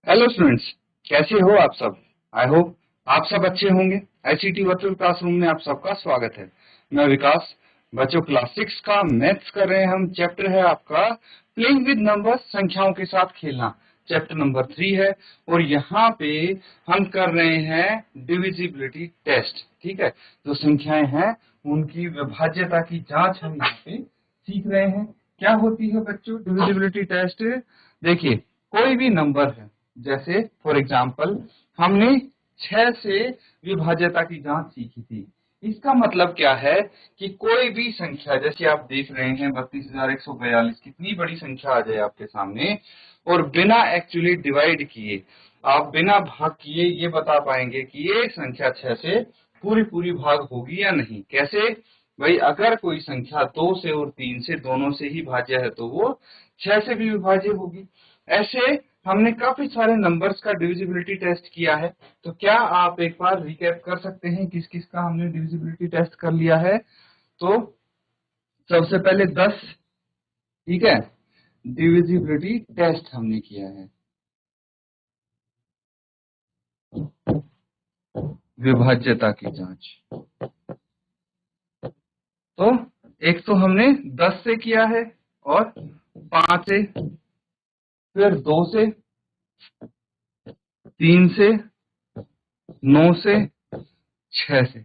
Hello students, कैसे हो आप सब। आई होप आप सब अच्छे होंगे। आईसीटी वर्चुअल क्लासरूम में आप सबका स्वागत है। मैं विकास। बच्चों क्लास 6 का मैथ्स कर रहे हैं हम। चैप्टर है आपका प्लेइंग विद नंबर्स, संख्याओं के साथ खेलना। चैप्टर नंबर 3 है और यहाँ पे हम कर रहे हैं डिविजिबिलिटी टेस्ट। ठीक है, जो संख्याएं हैं उनकी विभाज्यता की जांच हम यहाँ पे सीख रहे हैं। क्या होती है बच्चों डिविजिबिलिटी टेस्ट? देखिए, कोई भी नंबर है, जैसे फॉर एग्जाम्पल हमने 6 से विभाज्यता की जांच सीखी थी। इसका मतलब क्या है कि कोई भी संख्या, जैसे आप देख रहे हैं 32,142, कितनी बड़ी संख्या आ जाए आपके सामने और बिना एक्चुअली डिवाइड किए, आप बिना भाग किए ये बता पाएंगे कि ये संख्या 6 से पूरी पूरी भाग होगी या नहीं। कैसे भाई, अगर कोई संख्या 2 से और 3 से दोनों से ही भाज्य है तो वो 6 से भी विभाज्य होगी। ऐसे हमने काफी सारे नंबर्स का डिविजिबिलिटी टेस्ट किया है। तो क्या आप एक बार रिकैप कर सकते हैं किस किस का हमने डिविजिबिलिटी टेस्ट कर लिया है? तो सबसे पहले 10, ठीक है, डिविजिबिलिटी टेस्ट हमने किया है। विभाज्यता की जांच, तो एक तो हमने 10 से किया है और 5 से, फिर 2 से, 3 से, 9 से, 6 से।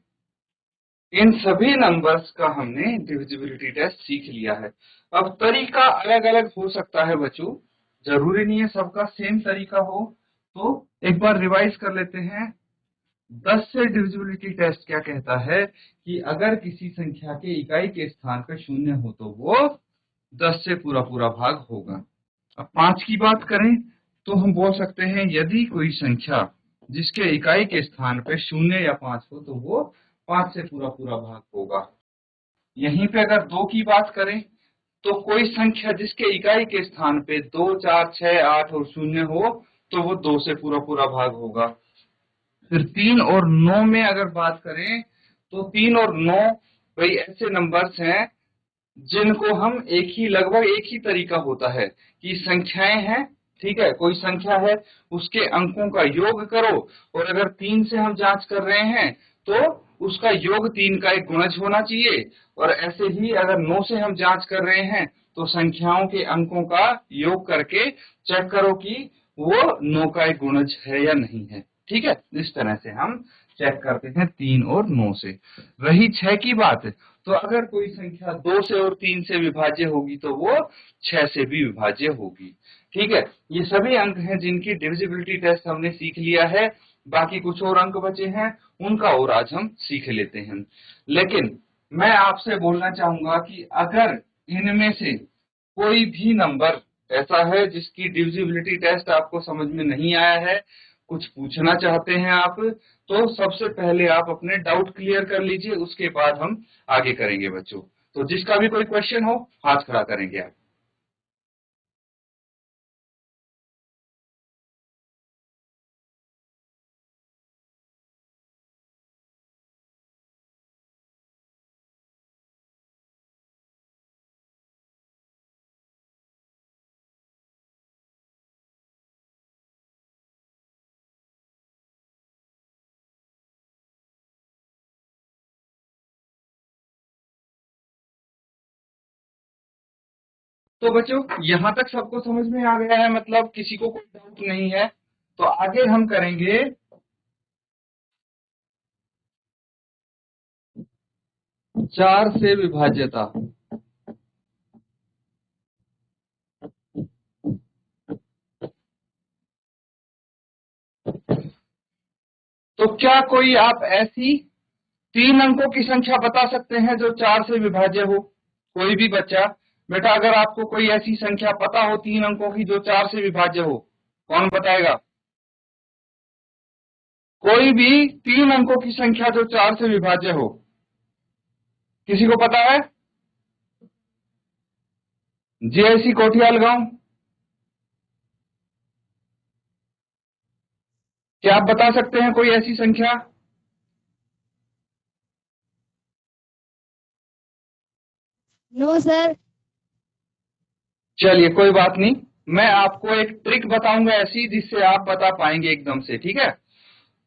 इन सभी नंबर्स का हमने डिविजिबिलिटी टेस्ट सीख लिया है। अब तरीका अलग अलग हो सकता है बच्चों, जरूरी नहीं है सबका सेम तरीका हो। तो एक बार रिवाइज कर लेते हैं। 10 से डिविजिबिलिटी टेस्ट क्या कहता है कि अगर किसी संख्या के इकाई के स्थान पर शून्य हो तो वो 10 से पूरा पूरा भाग होगा। अब 5 की बात करें तो हम बोल सकते हैं यदि कोई संख्या जिसके इकाई के स्थान पे 0 या 5 हो तो वो 5 से पूरा पूरा भाग होगा। यहीं पे अगर 2 की बात करें तो कोई संख्या जिसके इकाई के स्थान पे 2, 4, 6, 8 और 0 हो तो वो 2 से पूरा पूरा भाग होगा। फिर 3 और 9 में अगर बात करें तो 3 और 9 भाई ऐसे नंबर्स हैं जिनको हम एक ही, लगभग एक ही तरीका होता है कि संख्याएं हैं, ठीक है, कोई संख्या है उसके अंकों का योग करो, और अगर 3 से हम जांच कर रहे हैं तो उसका योग 3 का एक गुणज होना चाहिए, और ऐसे ही अगर 9 से हम जांच कर रहे हैं तो संख्याओं के अंकों का योग करके चेक करो कि वो 9 का एक गुणज है या नहीं है। ठीक है, इस तरह से हम चेक करते हैं 3 और 9 से। रही 6 की बात, तो अगर कोई संख्या 2 से और 3 से विभाज्य होगी तो वो 6 से भी विभाज्य होगी। ठीक है, ये सभी अंक हैं जिनकी डिविजिबिलिटी टेस्ट हमने सीख लिया है। बाकी कुछ और अंक बचे हैं, उनका और आज हम सीख लेते हैं। लेकिन मैं आपसे बोलना चाहूंगा कि अगर इनमें से कोई भी नंबर ऐसा है जिसकी डिविजिबिलिटी टेस्ट आपको समझ में नहीं आया है, कुछ पूछना चाहते हैं आप, तो सबसे पहले आप अपने डाउट क्लियर कर लीजिए, उसके बाद हम आगे करेंगे बच्चों। तो जिसका भी कोई क्वेश्चन हो हाथ खड़ा करेंगे आप। तो बच्चों यहां तक सबको समझ में आ गया है, मतलब किसी को कोई डाउट नहीं है। तो आगे हम करेंगे 4 से विभाज्यता। तो क्या कोई आप ऐसी 3 अंकों की संख्या बता सकते हैं जो 4 से विभाज्य हो? कोई भी बच्चा, बेटा अगर आपको कोई ऐसी संख्या पता हो 3 अंकों की जो 4 से विभाज्य हो, कौन बताएगा? कोई भी 3 अंकों की संख्या जो 4 से विभाज्य हो, किसी को पता है? जेआईसी कोठियाल गांव, क्या आप बता सकते हैं कोई ऐसी संख्या? No sir. चलिए कोई बात नहीं, मैं आपको एक ट्रिक बताऊंगा ऐसी जिससे आप बता पाएंगे एकदम से, ठीक है।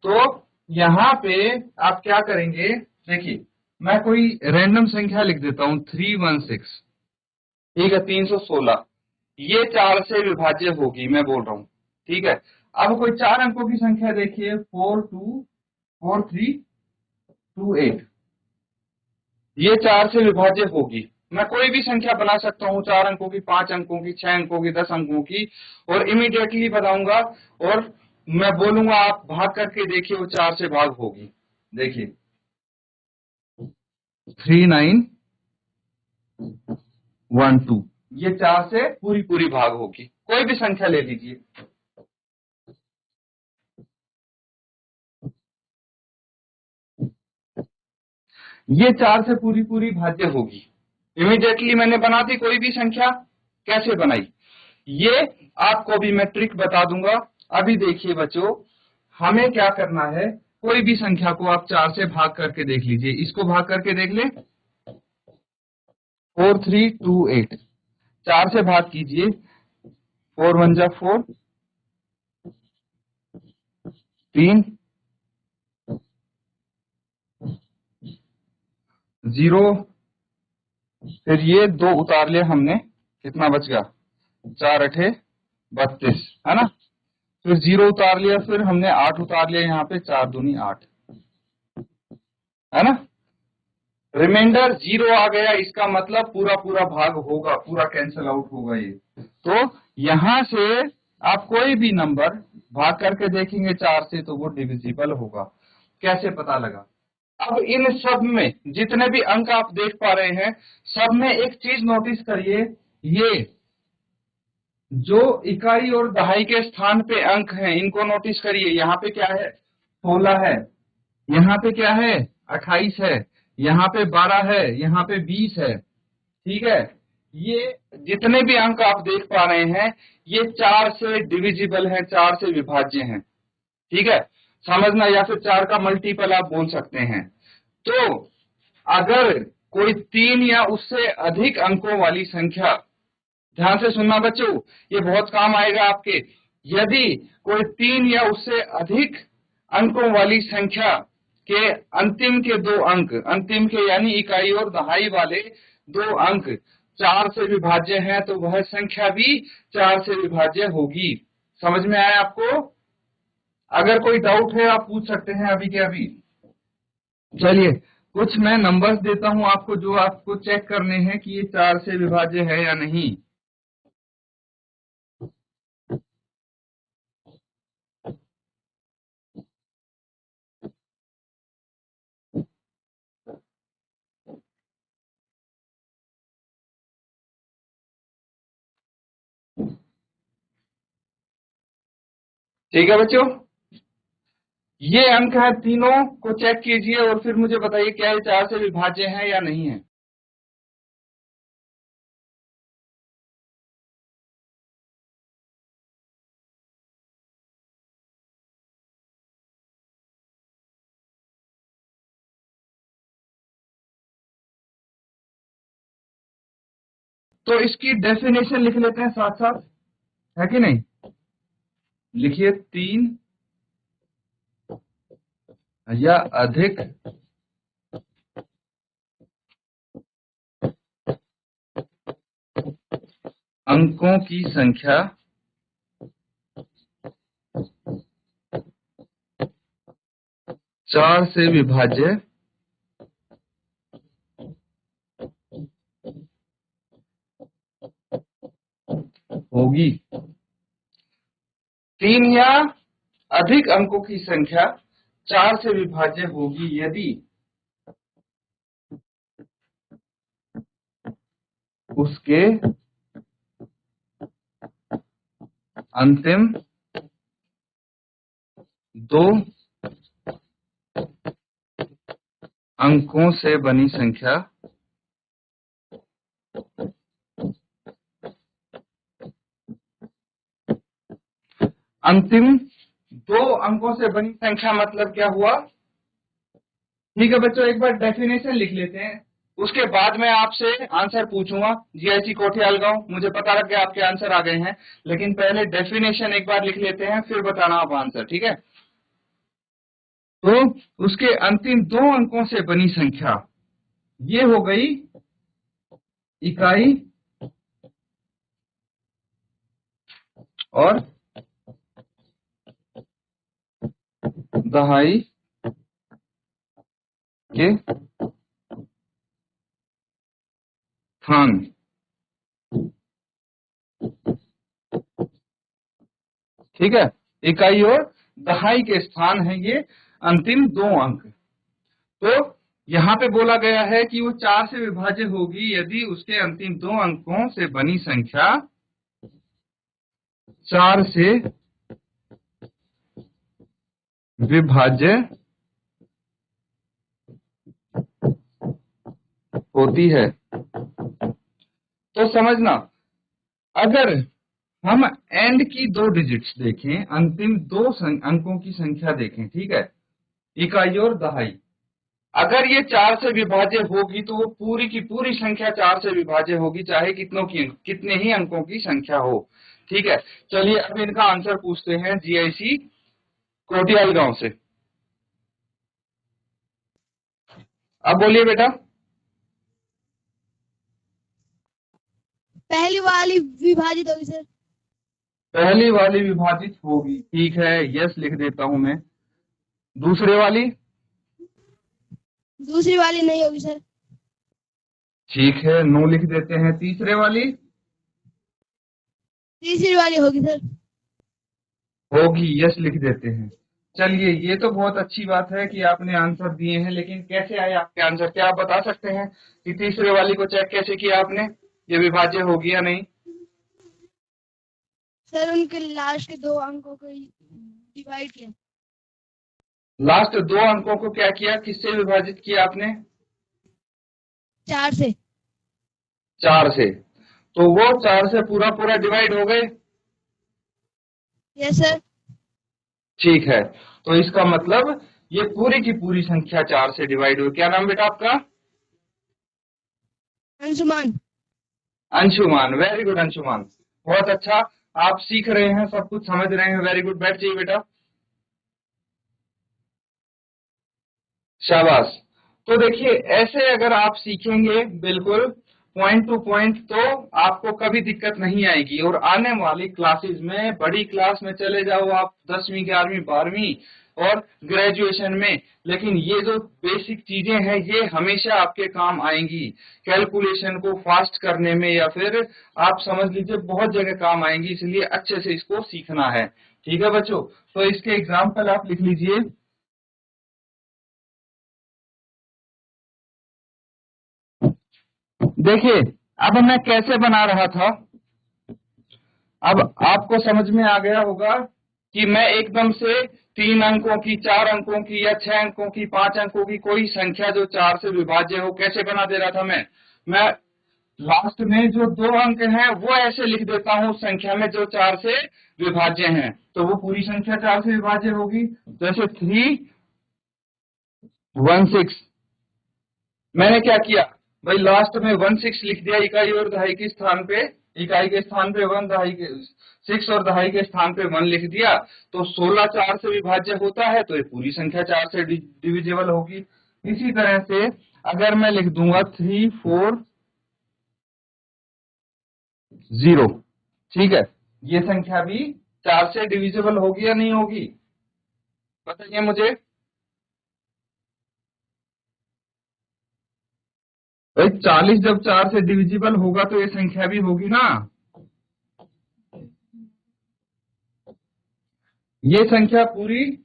तो यहाँ पे आप क्या करेंगे, देखिए मैं कोई रैंडम संख्या लिख देता हूं 316, ठीक है, 316, ये 4 से विभाज्य होगी, मैं बोल रहा हूं, ठीक है। अब कोई 4 अंकों की संख्या देखिए, 424328, ये 4 से विभाज्य होगी। मैं कोई भी संख्या बना सकता हूँ, 4 अंकों की, 5 अंकों की, 6 अंकों की, 10 अंकों की, और इमीडिएटली बताऊंगा, और मैं बोलूंगा आप भाग करके देखिए, वो 4 से भाग होगी। देखिए 3912, ये 4 से पूरी पूरी भाग होगी, कोई भी संख्या ले लीजिए। ये 4 से पूरी पूरी भाज्य होगी, इमीडिएटली मैंने बना दी कोई भी संख्या। कैसे बनाई, ये आपको भी मैं ट्रिक बता दूंगा। अभी देखिए बच्चों, हमें क्या करना है, कोई भी संख्या को आप 4 से भाग करके देख लीजिए, इसको भाग करके देख ले, 4328, 4 से भाग कीजिए, 4 1 जा 4, 3 0, फिर ये 2 उतार लिया हमने, कितना बच गया, 4 8 32, है ना। फिर 0 उतार लिया, फिर हमने 8 उतार लिया, यहाँ पे 4 दूनी 8, है ना। रिमाइंडर 0 आ गया, इसका मतलब पूरा पूरा भाग होगा, पूरा कैंसल आउट होगा ये। तो यहां से आप कोई भी नंबर भाग करके देखेंगे 4 से, तो वो डिविजिबल होगा। कैसे पता लगा, अब इन सब में जितने भी अंक आप देख पा रहे हैं, सब में एक चीज नोटिस करिए, ये जो इकाई और दहाई के स्थान पे अंक हैं, इनको नोटिस करिए। यहाँ पे क्या है, 16 है, यहाँ पे क्या है, 28 है, यहाँ पे 12 है, यहाँ पे 20 है, ठीक है। ये जितने भी अंक आप देख पा रहे हैं, ये 4 से डिविजिबल हैं, 4 से विभाज्य हैं, ठीक है, समझना, या फिर 4 का मल्टीपल आप बोल सकते हैं। तो अगर कोई 3 या उससे अधिक अंकों वाली संख्या, ध्यान से सुनना बच्चों, ये बहुत काम आएगा आपके, यदि कोई 3 या उससे अधिक अंकों वाली संख्या के अंतिम के 2 अंक, अंतिम के यानी इकाई और दहाई वाले 2 अंक 4 से विभाज्य हैं, तो वह संख्या भी 4 से विभाज्य होगी। समझ में आया आपको? अगर कोई डाउट है आप पूछ सकते हैं अभी के अभी। चलिए कुछ मैं नंबर्स देता हूं आपको, जो आपको चेक करने हैं कि ये 4 से विभाज्य है या नहीं। ठीक है बच्चों, ये अंक है, तीनों को चेक कीजिए और फिर मुझे बताइए क्या ये 4 से विभाज्य है या नहीं है। तो इसकी डेफिनेशन लिख लेते हैं साथ साथ, है कि नहीं। लिखिए, 3 या अधिक अंकों की संख्या 4 से विभाज्य होगी। 3 या अधिक अंकों की संख्या 4 से विभाज्य होगी यदि उसके अंतिम 2 अंकों से बनी संख्या अंतिम 2 अंकों से बनी संख्या मतलब क्या हुआ। ठीक है बच्चों, एक बार डेफिनेशन लिख लेते हैं, उसके बाद मैं आपसे आंसर पूछूंगा जीआईसी कोठियाल गांव। मुझे पता लग गया आपके आंसर आ गए हैं, लेकिन पहले डेफिनेशन एक बार लिख लेते हैं, फिर बताना आप आंसर, ठीक है। तो उसके अंतिम 2 अंकों से बनी संख्या, ये हो गई इकाई और दहाई के स्थान, ठीक है। इकाई और दहाई के स्थान है ये अंतिम 2 अंक। तो यहाँ पे बोला गया है कि वो 4 से विभाज्य होगी यदि उसके अंतिम 2 अंकों से बनी संख्या 4 से विभाज्य होती है। तो समझना, अगर हम एंड की 2 डिजिट्स देखें, अंतिम 2 अंकों की संख्या देखें, ठीक है, इकाई और दहाई, अगर ये 4 से विभाज्य होगी तो वो पूरी की पूरी संख्या 4 से विभाज्य होगी, चाहे कितने ही अंकों की संख्या हो, ठीक है। चलिए अब इनका आंसर पूछते हैं जीआईसी कोटियाल गांव से। अब बोलिए बेटा। पहली वाली विभाजित होगी सर। पहली वाली विभाजित होगी, ठीक है, यस लिख देता हूं मैं। दूसरे वाली? दूसरी वाली नहीं होगी सर। ठीक है, नो लिख देते हैं। तीसरे वाली? तीसरी वाली होगी सर। होगी, यस लिख देते हैं। चलिए, ये तो बहुत अच्छी बात है कि आपने आंसर दिए हैं, लेकिन कैसे आए आपके आंसर, क्या आप बता सकते हैं कि तीसरे वाली को चेक कैसे किया आपने, ये विभाज्य होगी या नहीं? सर उनके लास्ट के 2 अंकों को डिवाइड किया। लास्ट 2 अंकों को क्या किया, किससे विभाजित किया आपने? 4 से। 4 से। तो वो 4 से पूरा पूरा डिवाइड हो गए? Yes sir. ठीक है, तो इसका मतलब ये पूरी की पूरी संख्या 4 से डिवाइड हुई। क्या नाम बेटा आपका? अंशुमान। अंशुमान, वेरी गुड अंशुमान, बहुत अच्छा। आप सीख रहे हैं, सब कुछ समझ रहे हैं, वेरी गुड। बैठ जाइए बेटा, शाबाश। तो देखिए, ऐसे अगर आप सीखेंगे बिल्कुल पॉइंट टू पॉइंट, तो आपको कभी दिक्कत नहीं आएगी। और आने वाली क्लासेस में, बड़ी क्लास में चले जाओ आप, 10वीं 11वीं 12वीं और ग्रेजुएशन में, लेकिन ये जो बेसिक चीजें हैं ये हमेशा आपके काम आएंगी, कैलकुलेशन को फास्ट करने में, या फिर आप समझ लीजिए बहुत जगह काम आएंगी, इसलिए अच्छे से इसको सीखना है, ठीक है बच्चों। तो इसके एग्जाम्पल आप लिख लीजिए। देखिए, अब मैं कैसे बना रहा था, अब आपको समझ में आ गया होगा कि मैं एकदम से 3 अंकों की, 4 अंकों की, या 6 अंकों की, 5 अंकों की कोई संख्या जो 4 से विभाज्य हो, कैसे बना दे रहा था मैं लास्ट में जो 2 अंक हैं वो ऐसे लिख देता हूं संख्या में जो 4 से विभाज्य हैं, तो वो पूरी संख्या 4 से विभाज्य होगी। जैसे 316, मैंने क्या किया भाई, लास्ट में 16 लिख दिया, इकाई और दहाई के स्थान पे, इकाई के स्थान पे 1, दहाई के 6 और दहाई के स्थान पे 1 लिख दिया। तो 16 4 से विभाज्य होता है, तो ये पूरी संख्या 4 से डिविजिबल होगी। इसी तरह से अगर मैं लिख दूंगा 340, ठीक है, ये संख्या भी 4 से डिविजिबल होगी या नहीं होगी, बताइए मुझे। भाई 40 जब 4 से डिविजिबल होगा तो ये संख्या भी होगी ना, ये संख्या पूरी।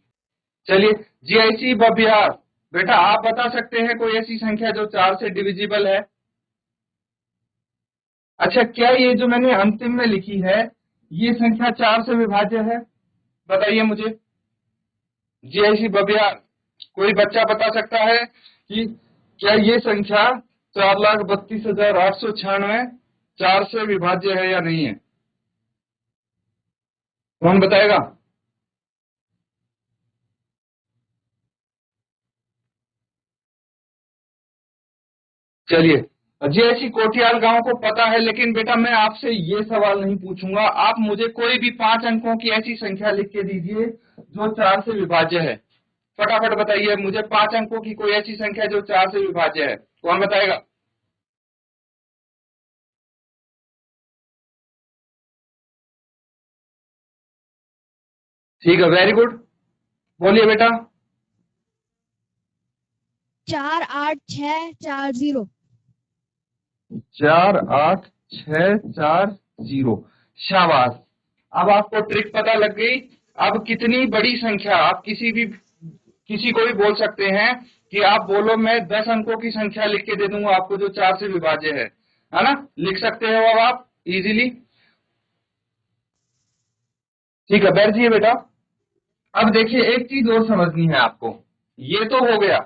चलिए, जीआईसी बबियार, बेटा आप बता सकते हैं कोई ऐसी संख्या जो 4 से डिविजिबल है? अच्छा, क्या ये जो मैंने अंतिम में लिखी है ये संख्या 4 से विभाज्य है, बताइए मुझे। जीआईसी बबियार, कोई बच्चा बता सकता है कि क्या ये संख्या 4,32,896 4 से विभाज्य है या नहीं है? कौन बताएगा? चलिए, जी ऐसी कोठियाल गांव को पता है, लेकिन बेटा मैं आपसे ये सवाल नहीं पूछूंगा। आप मुझे कोई भी 5 अंकों की ऐसी संख्या लिख के दीजिए जो 4 से विभाज्य है। फटाफट बताइए मुझे 5 अंकों की कोई ऐसी संख्या जो 4 से विभाज्य है। कौन बताएगा? ठीक है, वेरी गुड, बोलिए बेटा। 486440। 48640, शाबाश। अब आपको ट्रिक पता लग गई। अब कितनी बड़ी संख्या आप किसी को भी बोल सकते हैं कि आप बोलो मैं 10 अंकों की संख्या लिख के दे दूंगा आपको जो 4 से विभाज्य है ना? लिख सकते हो अब आप इजीली। ठीक है, बैठिए बेटा। अब देखिए एक चीज और समझनी है आपको। ये तो हो गया,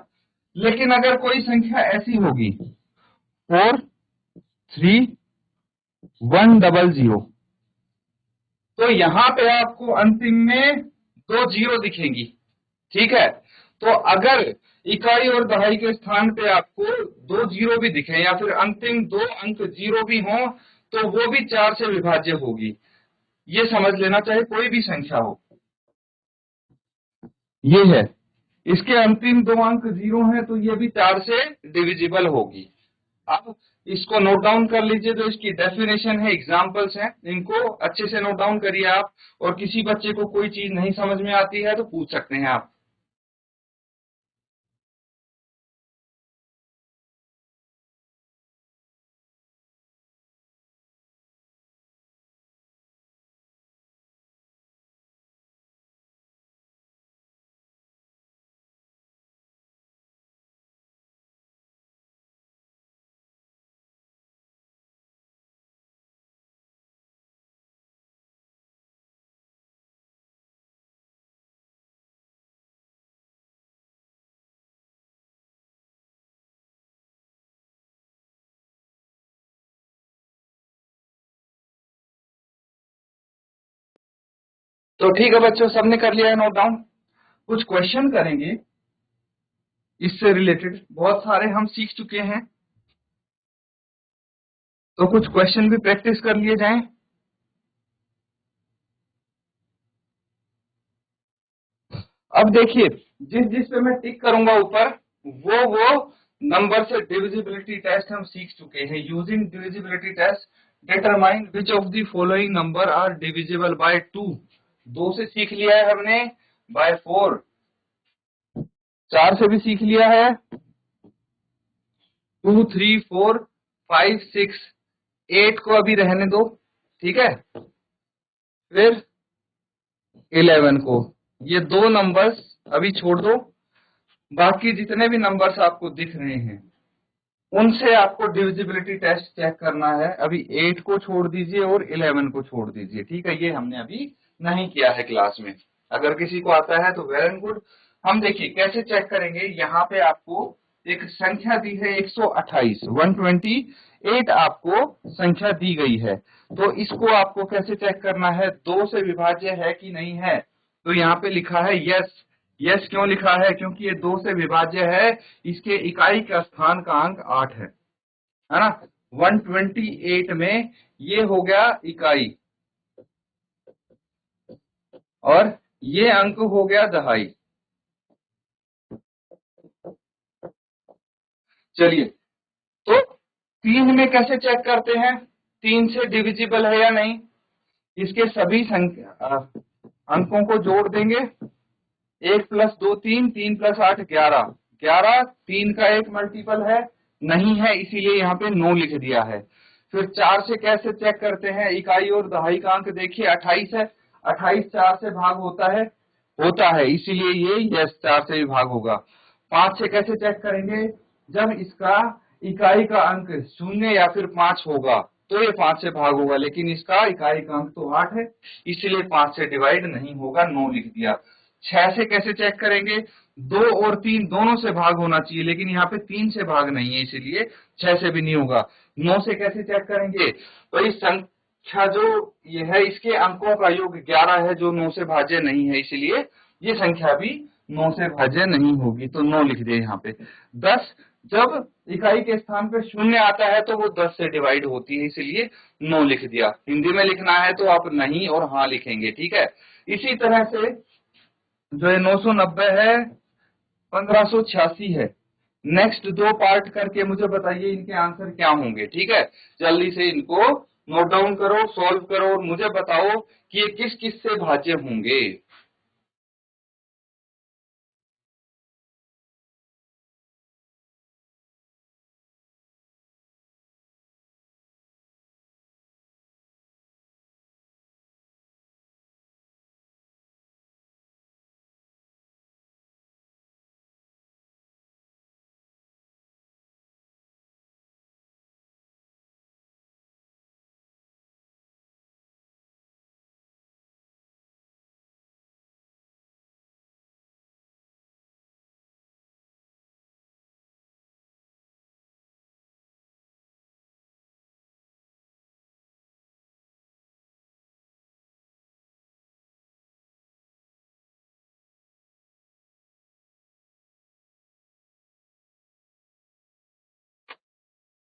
लेकिन अगर कोई संख्या ऐसी होगी 43100, तो यहाँ पे आपको अंतिम में 2 जीरो दिखेंगी। ठीक है, तो अगर इकाई और दहाई के स्थान पे आपको 2 जीरो भी दिखे या फिर अंतिम 2 अंक जीरो भी हो, तो वो भी 4 से विभाज्य होगी। ये समझ लेना, चाहे कोई भी संख्या हो। ये है, इसके अंतिम 2 अंक जीरो हैं तो ये भी 4 से डिविजिबल होगी। अब इसको नोट डाउन कर लीजिए, जो इसकी डेफिनेशन है, एग्जांपल्स हैं, इनको अच्छे से नोट डाउन करिए आप। और किसी बच्चे को कोई चीज नहीं समझ में आती है तो पूछ सकते हैं आप। तो ठीक है बच्चों, सबने कर लिया है नोट डाउन। कुछ क्वेश्चन करेंगे इससे रिलेटेड, बहुत सारे हम सीख चुके हैं, तो कुछ क्वेश्चन भी प्रैक्टिस कर लिए जाएं। अब देखिए, जिस जिस पे मैं टिक करूंगा ऊपर, वो नंबर से डिविजिबिलिटी टेस्ट हम सीख चुके हैं। Using divisibility test determine which of the following number are divisible by 2। 2 से सीख लिया है हमने, बाय 4, 4 से भी सीख लिया है, 2, 3, 4, 5, 6, 8 को अभी रहने दो। ठीक है, फिर 11 को, ये 2 नंबर्स अभी छोड़ दो। बाकी जितने भी नंबर्स आपको दिख रहे हैं उनसे आपको डिविजिबिलिटी टेस्ट चेक करना है। अभी 8 को छोड़ दीजिए और 11 को छोड़ दीजिए। ठीक है, ये हमने अभी नहीं किया है क्लास में। अगर किसी को आता है तो वेरी गुड। हम देखिए कैसे चेक करेंगे। यहाँ पे आपको एक संख्या दी है 128, 128 आपको संख्या दी गई है। तो इसको आपको कैसे चेक करना है, 2 से विभाज्य है कि नहीं है। तो यहाँ पे लिखा है यस। यस क्यों लिखा है? क्योंकि ये 2 से विभाज्य है, इसके इकाई का स्थान का अंक 8 है ना? 128 में ये हो गया इकाई और ये अंक हो गया दहाई। चलिए, तो 3 में कैसे चेक करते हैं 3 से डिविजिबल है या नहीं? इसके सभी अंकों को जोड़ देंगे। 1 + 2 3, 3 + 8 11, 11 3 का एक मल्टीपल है नहीं है, इसीलिए यहाँ पे नो लिख दिया है। फिर 4 से कैसे चेक करते हैं, इकाई और दहाई का अंक देखिए 28 है, 28 4 से भाग होता है, इसीलिए ये यस 4 से भी भाग होगा। 5 से कैसे चेक करेंगे, जब इसका इकाई का अंक 0 या फिर 5 होगा तो ये 5 से भाग होगा, लेकिन इसका इकाई का अंक तो 8 है, इसलिए 5 से डिवाइड नहीं होगा, नो लिख दिया। 6 से कैसे चेक करेंगे, 2 और 3 दोनों से भाग होना चाहिए, लेकिन यहाँ पे 3 से भाग नहीं है, इसीलिए 6 से भी नहीं होगा। 9 से कैसे चेक करेंगे, तो इस संख्या जो ये है इसके अंकों का योग 11 है, जो 9 से भाज्य नहीं है, इसीलिए ये संख्या भी 9 से भाज्य नहीं होगी, तो 9 लिख दिए यहाँ पे। 10 जब इकाई के स्थान पे शून्य आता है तो वो 10 से डिवाइड होती है, इसलिए 9 लिख दिया। हिंदी में लिखना है तो आप नहीं और हाँ लिखेंगे, ठीक है। इसी तरह से जो है 990 है, 1586 है। नेक्स्ट दो पार्ट करके मुझे बताइए इनके आंसर क्या होंगे, ठीक है। जल्दी से इनको नोट डाउन करो, सॉल्व करो और मुझे बताओ कि ये किस किस से भाज्य होंगे।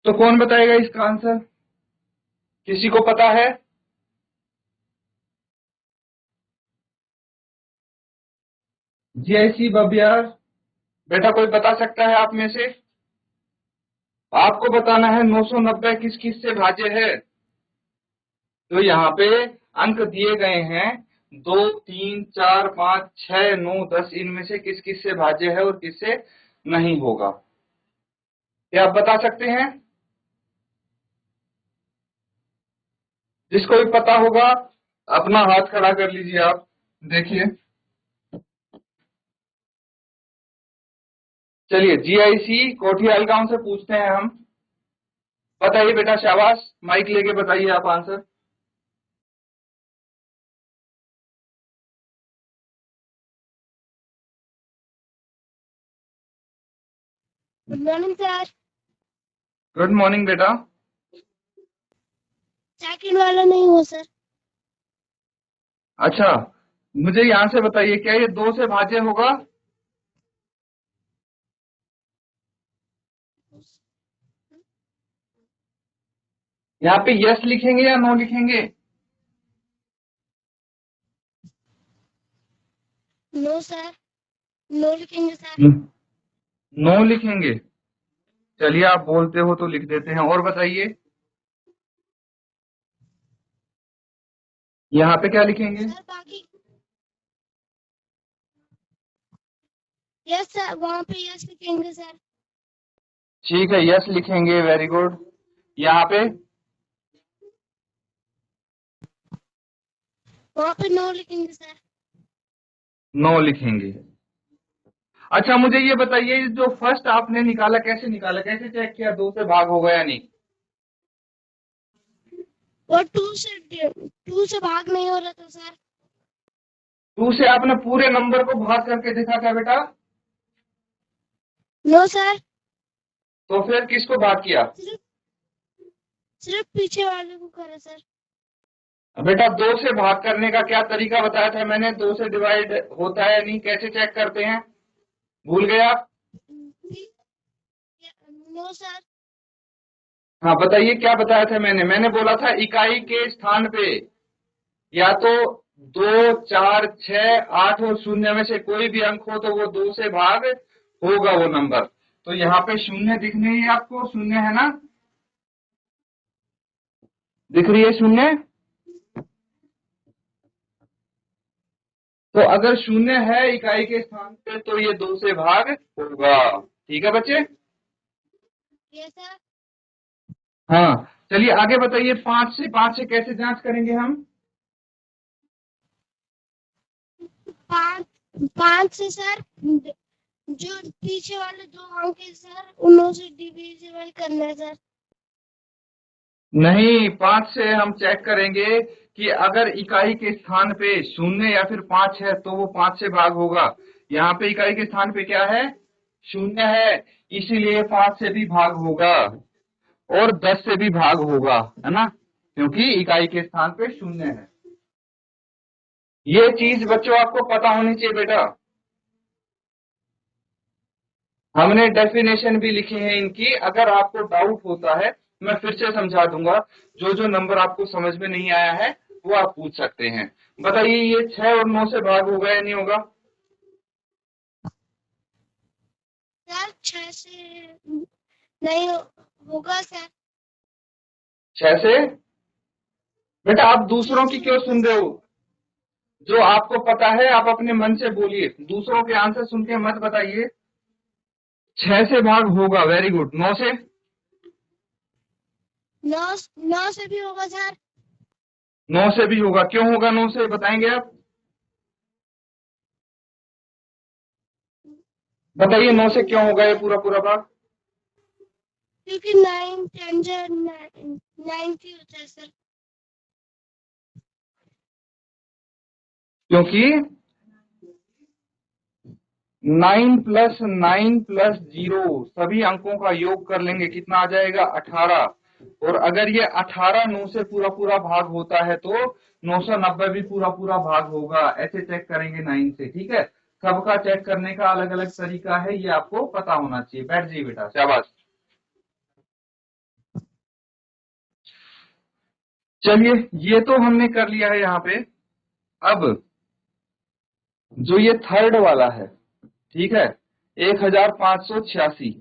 तो कौन बताएगा इसका आंसर, किसी को पता है? जीआईसी बबियार, बेटा कोई बता सकता है आप में से? आपको बताना है 990 किस किस से भाज्य है। तो यहाँ पे अंक दिए गए हैं 2, 3, 4, 5, 6, 9, 10, इनमें से किस किस से भाज्य है और किससे नहीं होगा, क्या आप बता सकते हैं? जिसको भी पता होगा अपना हाथ खड़ा कर लीजिए आप, देखिए। चलिए जीआईसी कोठियाल गांव से पूछते हैं हम। बताइए बेटा, शाबाश, माइक लेके बताइए आप answer. Good morning sir. Good morning बेटा। सेकंड वाला नहीं हो सर। अच्छा, मुझे यहाँ से बताइए क्या ये 2 से भाज्य होगा? यहाँ पे यस लिखेंगे या नो लिखेंगे? नो सर, नो लिखेंगे सर। नो लिखेंगे। चलिए आप बोलते हो तो लिख देते हैं, और बताइए यहाँ पे क्या लिखेंगे? सर बाकी यस सर, वहाँ पे यस लिखेंगे सर। ठीक है, यस लिखेंगे, वेरी गुड। यहाँ पे वहाँ पे नो लिखेंगे सर। नो लिखेंगे। अच्छा मुझे ये बताइए, जो फर्स्ट आपने निकाला कैसे निकाला, कैसे चेक किया 2 से भाग होगा या नहीं? और टू से भाग नहीं हो रहा था सर। 2 से आपने पूरे नंबर को भाग करके देखा क्या बेटा? नो सर, तो फिर किसको भाग किया? सिर्फ सिर्फ पीछे वाले को करा सर। बेटा 2 से भाग करने का क्या तरीका बताया था मैंने, 2 से डिवाइड होता है या नहीं, कैसे चेक करते हैं, भूल गए आप? No sir. हाँ बताइए क्या बताया था मैंने बोला था इकाई के स्थान पे या तो 2, 4, 6, 8 और 0 में से कोई भी अंक हो तो वो 2 से भाग होगा वो नंबर। तो यहाँ पे 0 दिख रही है आपको, 0 है ना, दिख रही है 0? तो अगर 0 है इकाई के स्थान पे तो ये 2 से भाग होगा, ठीक है बच्चे? Yes sir. हाँ चलिए आगे बताइए, 5 से कैसे जांच करेंगे हम? 5 से सर, जो पीछे वाले दो अंक है सर, उन्हों से डिविजिबल करना है सर। नहीं, 5 से हम चेक करेंगे कि अगर इकाई के स्थान पे 0 या फिर 5 है तो वो 5 से भाग होगा। यहाँ पे इकाई के स्थान पे क्या है, 0 है, इसीलिए 5 से भी भाग होगा और 10 से भी भाग होगा, है ना, क्योंकि इकाई के स्थान पे 0 है। ये चीज बच्चों आपको पता होनी चाहिए बेटा। हमने डेफिनेशन भी लिखे हैं इनकी। अगर आपको डाउट होता है मैं फिर से समझा दूंगा। जो जो नंबर आपको समझ में नहीं आया है वो आप पूछ सकते हैं। बताइए ये 6 और 9 से भाग होगा या नहीं होगा? सर 6 से नहीं होगा सर। 6 से? बेटा आप 6 दूसरों से की क्यों होगा सुन रहे सर। हो? जो आपको पता है आप अपने मन से बोलिए, दूसरों के आंसर सुन के मत बताइए। 6 से भाग होगा, वेरी गुड। 9 से? 9 से भी होगा सर। 9 से भी होगा। क्यों होगा 9 से, बताएंगे आप? बताइए 9 से क्यों होगा ये पूरा पूरा भाग? क्योंकि 9 10 जा 90 होता है सर। क्योंकि 9 + 9 + 0 सभी अंकों का योग कर लेंगे, कितना आ जाएगा? 18। और अगर ये 18 9 से पूरा पूरा भाग होता है तो 990 भी पूरा पूरा भाग होगा। ऐसे चेक करेंगे 9 से, ठीक है? सबका चेक करने का अलग अलग तरीका है, ये आपको पता होना चाहिए। बैठ जाइए बेटा, शाबाश। चलिए ये तो हमने कर लिया है यहाँ पे। अब जो ये थर्ड वाला है, ठीक है, 1586,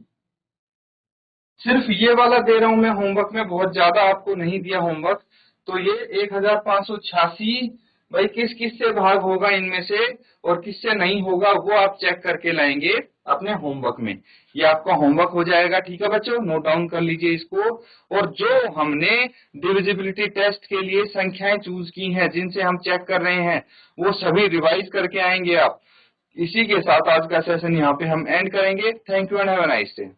सिर्फ ये वाला दे रहा हूं मैं होमवर्क में, बहुत ज्यादा आपको नहीं दिया होमवर्क। तो ये 1586 भाई किस किस से भाग होगा इनमें से और किससे नहीं होगा वो आप चेक करके लाएंगे अपने होमवर्क में। ये आपका होमवर्क हो जाएगा, ठीक है बच्चों? नोट डाउन कर लीजिए इसको। और जो हमने डिविजिबिलिटी टेस्ट के लिए संख्याएं चूज की हैं, जिनसे हम चेक कर रहे हैं, वो सभी रिवाइज करके आएंगे आप। इसी के साथ आज का सेशन यहाँ पे हम एंड करेंगे। Thank you and have a nice day.